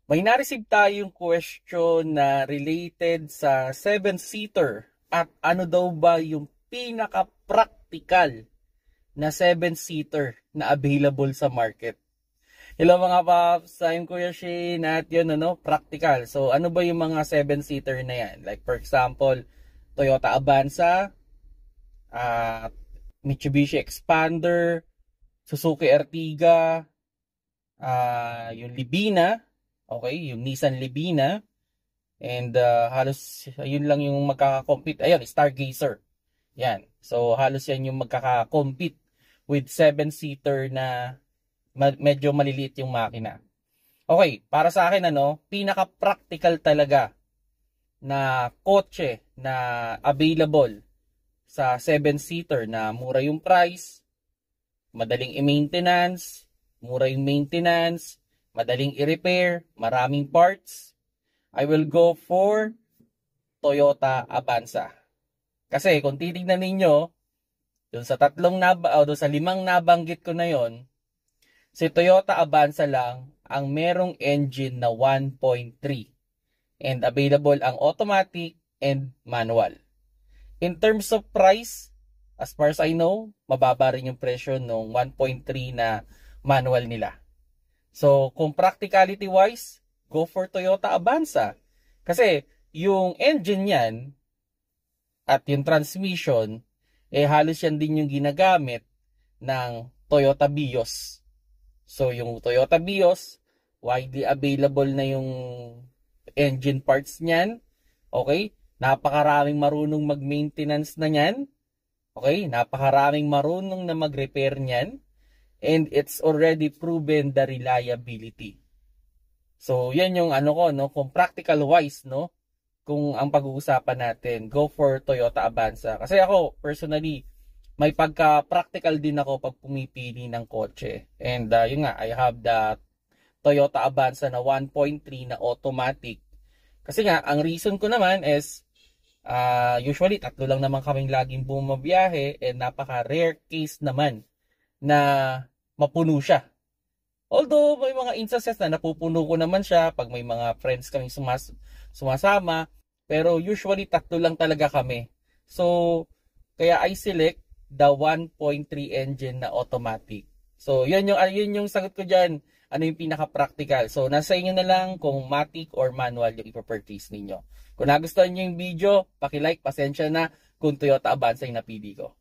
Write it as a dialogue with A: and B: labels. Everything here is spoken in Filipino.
A: May na-receive tayong question na related sa 7-seater at ano daw ba yung pinaka-practical na 7-seater na available sa market. Hello mga paps, I'm Kuya Shane at yun practical. So ano ba yung mga 7-seater na yan? Like for example, Toyota Avanza, Mitsubishi Expander, Suzuki Ertiga, yung Libina, okay, yung Nissan Libina, and halos yun lang yung magkaka-compete. Ayun, Stargazer. Yan. So halos yan yung magkaka-compete with 7-seater na medyo maliliit yung makina. Okay, para sa akin pinaka-practical talaga na kotse na available sa 7-seater na mura yung price, madaling i-maintenance, mura yung maintenance, madaling i-repair, maraming parts, I will go for Toyota Avanza. Kasi kung titignan ninyo, doon sa doon sa 5 nabanggit ko na yon, si Toyota Avanza lang ang merong engine na 1.3 and available ang automatic and manual. In terms of price, as far as I know, mababa rin yung presyo ng 1.3 na manual nila. So, kung practicality wise, go for Toyota Avanza. Kasi, yung engine yan at yung transmission, halos yan din yung ginagamit ng Toyota Vios. So, yung Toyota Vios, widely available na yung engine parts niyan. Okay? Napakaraming marunong mag-maintenance na niyan. Okay? Napakaraming marunong na mag-repair niyan. And it's already proven the reliability. So, yan yung kung practical wise, kung ang pag-uusapan natin, go for Toyota Avanza. Kasi ako, personally, may pagka-practical din ako pag pumipili ng kotse. And yun nga, I have the Toyota Avanza na 1.3 na automatic. Kasi nga, ang reason ko naman is, usually, 3 lang naman kaming laging bumabiyahe and napaka-rare case naman na mapuno siya. Although may mga instances na napupuno ko naman siya pag may mga friends kaming sumasama, pero usually 3 lang talaga kami. So, kaya I select the 1.3 engine na automatic. So, yun yung sagot ko diyan. Ano yung pinaka-practical? So, nasa inyo na lang kung matic or manual yung ipo-purchase ninyo. Kung nagustuhan niyo yung video, paki-like, pasensya na kung Toyota Avanza yung napili ko.